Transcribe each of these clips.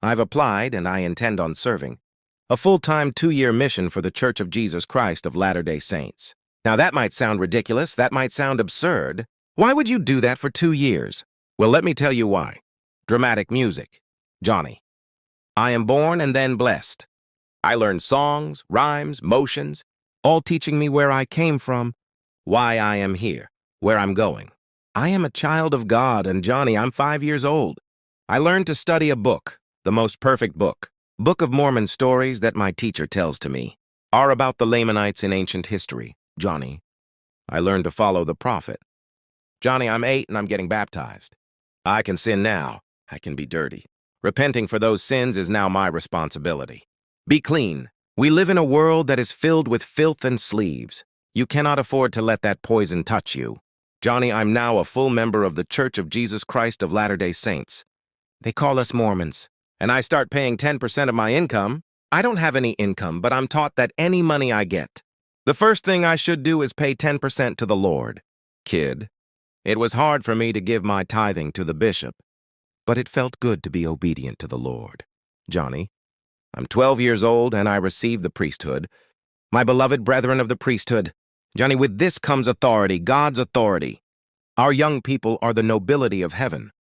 I've applied, and I intend on serving. A full-time 2-year mission for the Church of Jesus Christ of Latter-day Saints. Now that might sound ridiculous, that might sound absurd. Why would you do that for 2 years? Well, let me tell you why. Dramatic music. Johnny. I am born and then blessed. I learned songs, rhymes, motions, all teaching me where I came from, why I am here, where I'm going. I am a child of God, and Johnny, I'm 5 years old. I learned to study a book, the most perfect book. Book of Mormon stories that my teacher tells to me are about the Lamanites in ancient history. Johnny, I learned to follow the prophet. Johnny, I'm 8 and I'm getting baptized. I can sin now. I can be dirty. Repenting for those sins is now my responsibility. Be clean. We live in a world that is filled with filth and sleeves. You cannot afford to let that poison touch you. Johnny, I'm now a full member of the Church of Jesus Christ of Latter-day Saints. They call us Mormons. And I start paying 10% of my income. I don't have any income, but I'm taught that any money I get, the first thing I should do is pay 10% to the Lord. Kid, it was hard for me to give my tithing to the bishop, but it felt good to be obedient to the Lord. Johnny, I'm 12 years old and I received the priesthood. My beloved brethren of the priesthood, Johnny, with this comes authority, God's authority. Our young people are the nobility of heaven.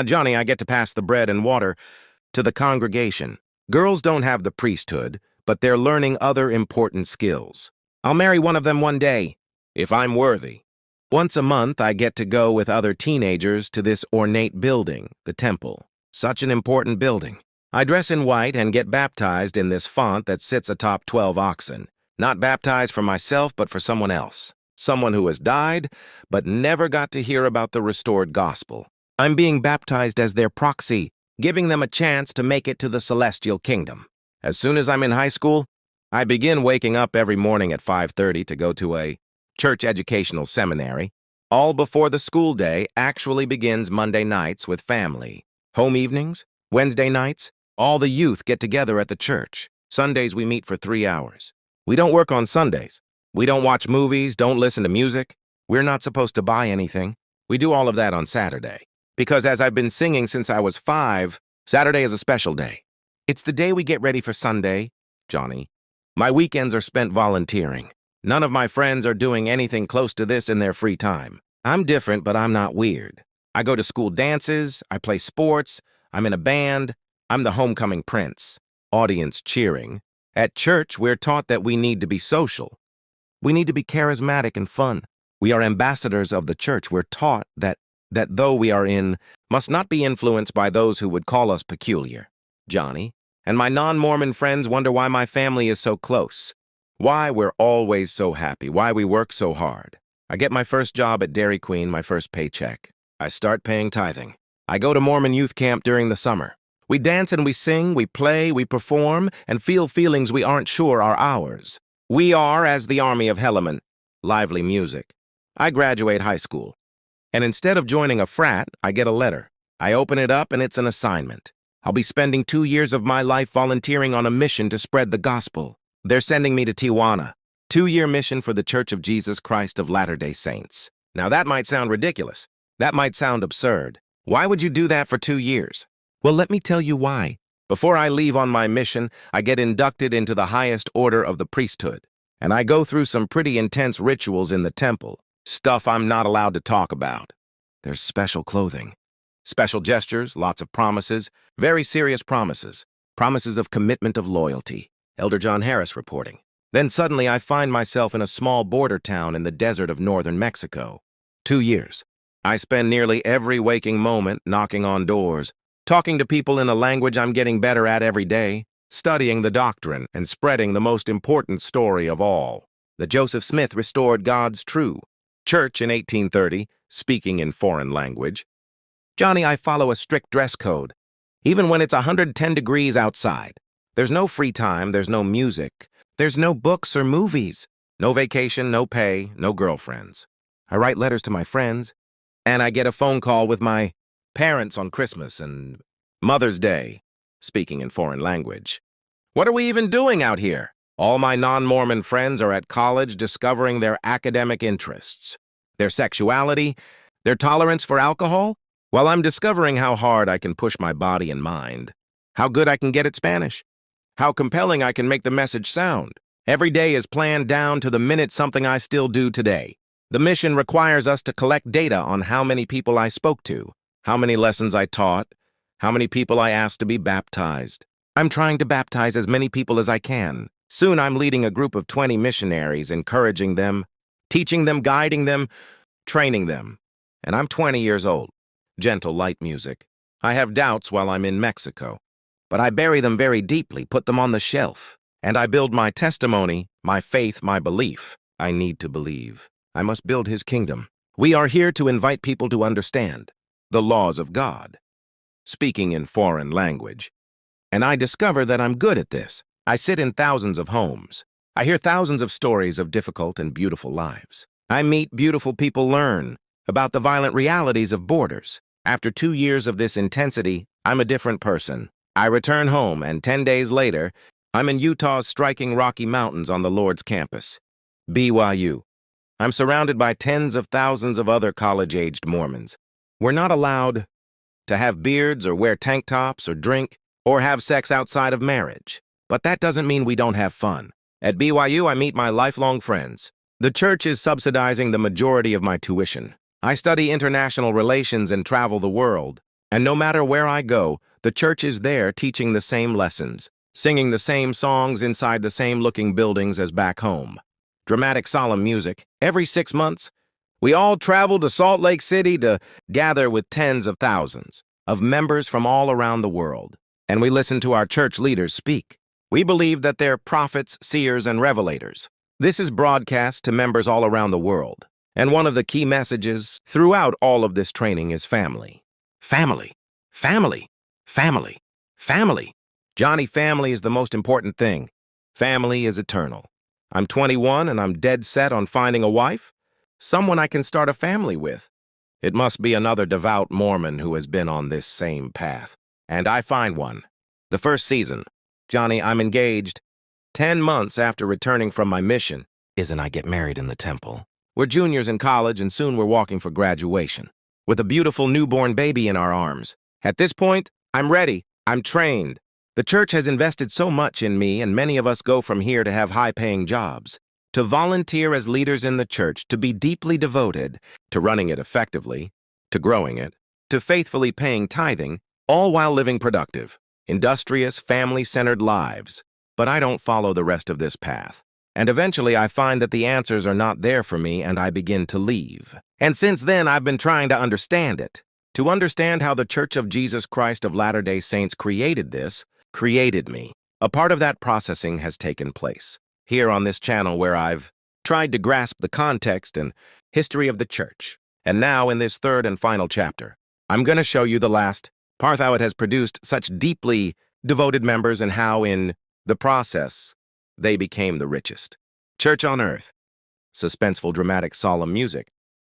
Johnny, I get to pass the bread and water to the congregation. Girls don't have the priesthood, but they're learning other important skills. I'll marry one of them one day, if I'm worthy. Once a month, I get to go with other teenagers to this ornate building, the temple. Such an important building. I dress in white and get baptized in this font that sits atop 12 oxen. Not baptized for myself, but for someone else. Someone who has died, but never got to hear about the restored gospel. I'm being baptized as their proxy, giving them a chance to make it to the celestial kingdom. As soon as I'm in high school, I begin waking up every morning at 5:30 to go to a church educational seminary. All before the school day actually begins Monday nights with family. Home evenings, Wednesday nights, all the youth get together at the church. Sundays we meet for 3 hours. We don't work on Sundays. We don't watch movies, don't listen to music. We're not supposed to buy anything. We do all of that on Saturday. Because as I've been singing since I was 5, Saturday is a special day. It's the day we get ready for Sunday, Johnny. My weekends are spent volunteering. None of my friends are doing anything close to this in their free time. I'm different, but I'm not weird. I go to school dances, I play sports, I'm in a band, I'm the homecoming prince. Audience cheering. At church, we're taught that we need to be social. We need to be charismatic and fun. We are ambassadors of the church. We're taught that though we are in, must not be influenced by those who would call us peculiar. Johnny, and my non-Mormon friends wonder why my family is so close, why we're always so happy, why we work so hard. I get my first job at Dairy Queen, my first paycheck. I start paying tithing. I go to Mormon youth camp during the summer. We dance and we sing, we play, we perform, and feel feelings we aren't sure are ours. We are as the army of Helaman, lively music. I graduate high school. And instead of joining a frat, I get a letter. I open it up and it's an assignment. I'll be spending 2 years of my life volunteering on a mission to spread the gospel. They're sending me to Tijuana. 2-year mission for the Church of Jesus Christ of Latter-day Saints. Now that might sound ridiculous. That might sound absurd. Why would you do that for 2 years? Well, let me tell you why. Before I leave on my mission, I get inducted into the highest order of the priesthood. And I go through some pretty intense rituals in the temple. Stuff I'm not allowed to talk about. There's special clothing, special gestures, lots of promises, very serious promises, promises of commitment of loyalty. Elder John Harris reporting. Then suddenly I find myself in a small border town in the desert of northern Mexico. 2 years. I spend nearly every waking moment knocking on doors, talking to people in a language I'm getting better at every day, studying the doctrine and spreading the most important story of all, that Joseph Smith restored God's true church in 1830, speaking in foreign language. Johnny, I follow a strict dress code, even when it's 110 degrees outside. There's no free time, there's no music, there's no books or movies, no vacation, no pay, no girlfriends. I write letters to my friends, and I get a phone call with my parents on Christmas and Mother's Day, speaking in foreign language. What are we even doing out here? All my non-Mormon friends are at college discovering their academic interests, their sexuality, their tolerance for alcohol, while I'm discovering how hard I can push my body and mind. how good I can get at Spanish, how compelling I can make the message sound. Every day is planned down to the minute, something I still do today. The mission requires us to collect data on how many people I spoke to, how many lessons I taught, how many people I asked to be baptized. I'm trying to baptize as many people as I can. Soon I'm leading a group of 20 missionaries, encouraging them, teaching them, guiding them, training them. And I'm 20 years old. Gentle, light music. I have doubts while I'm in Mexico, but I bury them very deeply, put them on the shelf, and I build my testimony, my faith, my belief. I need to believe. I must build his kingdom. We are here to invite people to understand the laws of God, speaking in foreign language. And I discover that I'm good at this. I sit in thousands of homes. I hear thousands of stories of difficult and beautiful lives. I meet beautiful people, learn about the violent realities of borders. After 2 years of this intensity, I'm a different person. I return home, and 10 days later, I'm in Utah's striking Rocky Mountains on the Lord's campus, BYU. I'm surrounded by tens of thousands of other college-aged Mormons. We're not allowed to have beards or wear tank tops or drink or have sex outside of marriage. But that doesn't mean we don't have fun. At BYU, I meet my lifelong friends. The church is subsidizing the majority of my tuition. I study international relations and travel the world. And no matter where I go, the church is there teaching the same lessons, singing the same songs inside the same looking buildings as back home. Dramatic, solemn music. Every 6 months, we all travel to Salt Lake City to gather with tens of thousands of members from all around the world. And we listen to our church leaders speak. We believe that they're prophets, seers, and revelators. This is broadcast to members all around the world. And one of the key messages throughout all of this training is family. Family. Family. Family. Family. Johnny, family is the most important thing. Family is eternal. I'm 21 and I'm dead set on finding a wife, someone I can start a family with. It must be another devout Mormon who has been on this same path. And I find one. The first season. Johnny, I'm engaged. 10 months after returning from my mission. Isn't I get married in the temple? We're juniors in college and soon we're walking for graduation. With a beautiful newborn baby in our arms. At this point, I'm ready. I'm trained. The church has invested so much in me, and many of us go from here to have high-paying jobs, to volunteer as leaders in the church, to be deeply devoted, to running it effectively, to growing it, to faithfully paying tithing, all while living productive, industrious, family-centered lives. But I don't follow the rest of this path. And eventually I find that the answers are not there for me, and I begin to leave. And since then, I've been trying to understand it. To understand how the Church of Jesus Christ of Latter-day Saints created me. A part of that processing has taken place here on this channel, where I've tried to grasp the context and history of the church. And now in this third and final chapter, I'm going to show you the last part, how it has produced such deeply devoted members and how in the process they became the richest. Church on earth. Suspenseful, dramatic, solemn music.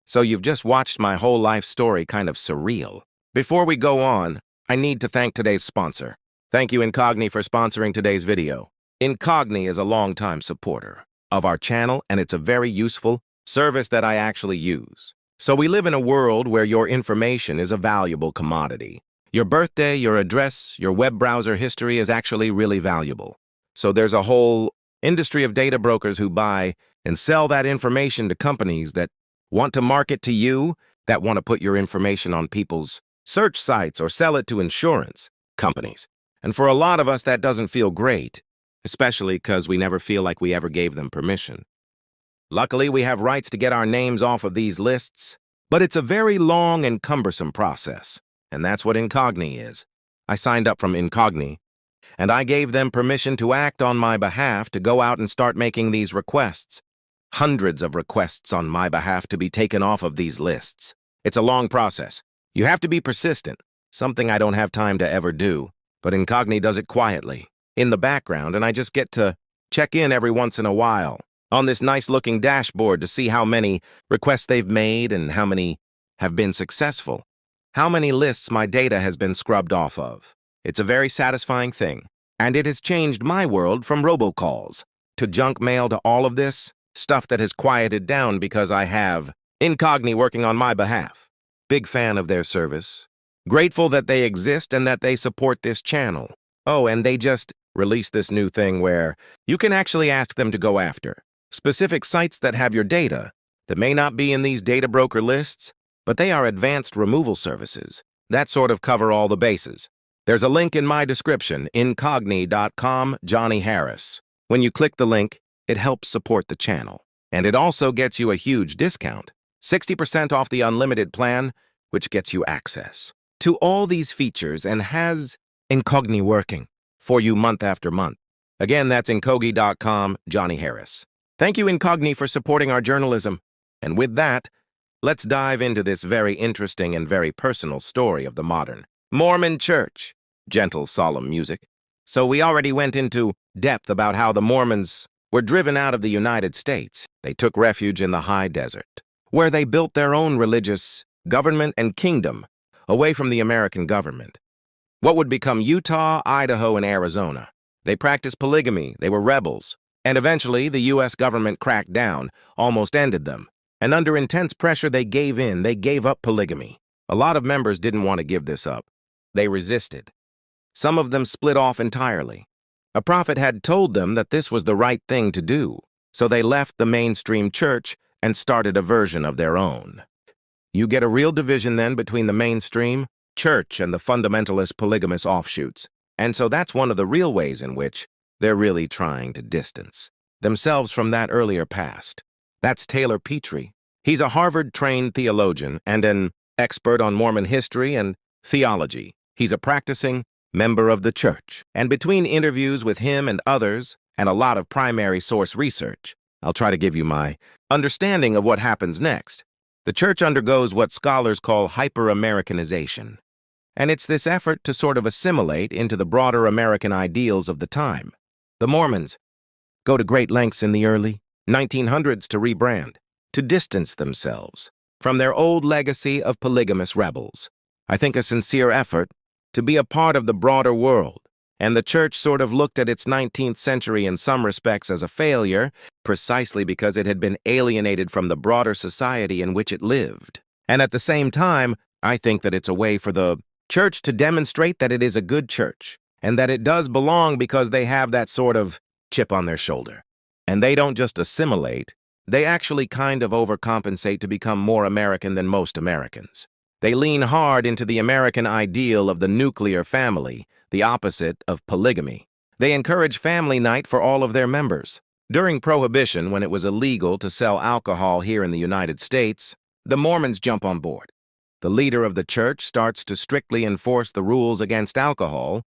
So you've just watched my whole life story, kind of surreal. Before we go on, I need to thank today's sponsor. Thank you, Incogni, for sponsoring today's video. Incogni is a longtime supporter of our channel, and it's a very useful service that I actually use. So we live in a world where your information is a valuable commodity. Your birthday, your address, your web browser history is actually really valuable. So there's a whole industry of data brokers who buy and sell that information to companies that want to market to you, that want to put your information on people's search sites or sell it to insurance companies. And for a lot of us, that doesn't feel great, especially because we never feel like we ever gave them permission. Luckily, we have rights to get our names off of these lists, but it's a very long and cumbersome process, and that's what Incogni is. I signed up from Incogni, and I gave them permission to act on my behalf to go out and start making these requests. Hundreds of requests on my behalf to be taken off of these lists. It's a long process. You have to be persistent, something I don't have time to ever do. But Incogni does it quietly, in the background, and I just get to check in every once in a while on this nice-looking dashboard to see how many requests they've made and how many have been successful, how many lists my data has been scrubbed off of. It's a very satisfying thing, and it has changed my world from robocalls to junk mail to all of this stuff that has quieted down because I have Incogni working on my behalf. Big fan of their service. Grateful that they exist and that they support this channel. Oh, and they just released this new thing where you can actually ask them to go after specific sites that have your data that may not be in these data broker lists, but they are advanced removal services that sort of cover all the bases. There's a link in my description, incogni.com, Johnny Harris. When you click the link, it helps support the channel. And it also gets you a huge discount, 60% off the unlimited plan, which gets you access to all these features and has Incogni working for you month after month. Again, that's incogni.com, Johnny Harris. Thank you, Incogni, for supporting our journalism. And with that, let's dive into this very interesting and very personal story of the modern Mormon church. Gentle, solemn music. So we already went into depth about how the Mormons were driven out of the United States. They took refuge in the high desert, where they built their own religious government and kingdom away from the American government. What would become Utah, Idaho, and Arizona. They practiced polygamy, they were rebels, and eventually the U.S. government cracked down, almost ended them. And under intense pressure, they gave in, they gave up polygamy. A lot of members didn't want to give this up. They resisted. Some of them split off entirely. A prophet had told them that this was the right thing to do, so they left the mainstream church and started a version of their own. You get a real division then between the mainstream church and the fundamentalist polygamous offshoots, and so that's one of the real ways in which they're really trying to distance themselves from that earlier past. That's Taylor Petrey. He's a Harvard-trained theologian and an expert on Mormon history and theology. He's a practicing member of the church. And between interviews with him and others, and a lot of primary source research, I'll try to give you my understanding of what happens next. The church undergoes what scholars call hyper-Americanization. And it's this effort to sort of assimilate into the broader American ideals of the time. The Mormons go to great lengths in the early 1900s to rebrand, to distance themselves from their old legacy of polygamous rebels. I think a sincere effort to be a part of the broader world, and the church sort of looked at its 19th century in some respects as a failure, precisely because it had been alienated from the broader society in which it lived. And at the same time, I think that it's a way for the church to demonstrate that it is a good church, and that it does belong because they have that sort of chip on their shoulder. And they don't just assimilate, they actually kind of overcompensate to become more American than most Americans. They lean hard into the American ideal of the nuclear family, the opposite of polygamy. They encourage family night for all of their members. During Prohibition, when it was illegal to sell alcohol here in the United States, the Mormons jump on board. The leader of the church starts to strictly enforce the rules against alcohol,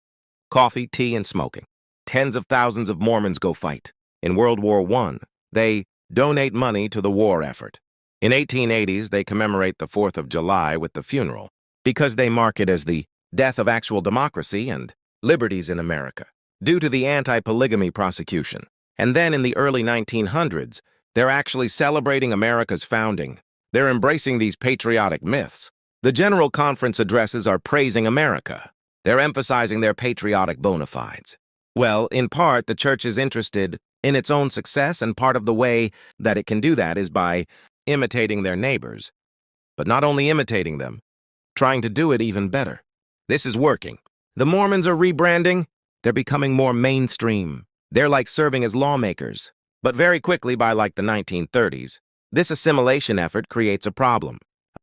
coffee, tea, and smoking. Tens of thousands of Mormons go fight. In World War I, they donate money to the war effort. In 1880s, they commemorate the 4th of July with the funeral because they mark it as the death of actual democracy and liberties in America due to the anti-polygamy prosecution. And then in the early 1900s, they're actually celebrating America's founding. They're embracing these patriotic myths. The General Conference addresses are praising America. They're emphasizing their patriotic bona fides. Well, in part, the church is interested in its own success, and part of the way that it can do that is by imitating their neighbors, but not only imitating them, trying to do it even better. This is working. The Mormons are rebranding. They're becoming more mainstream. They're like serving as lawmakers. But very quickly, by like the 1930s, this assimilation effort creates a problem.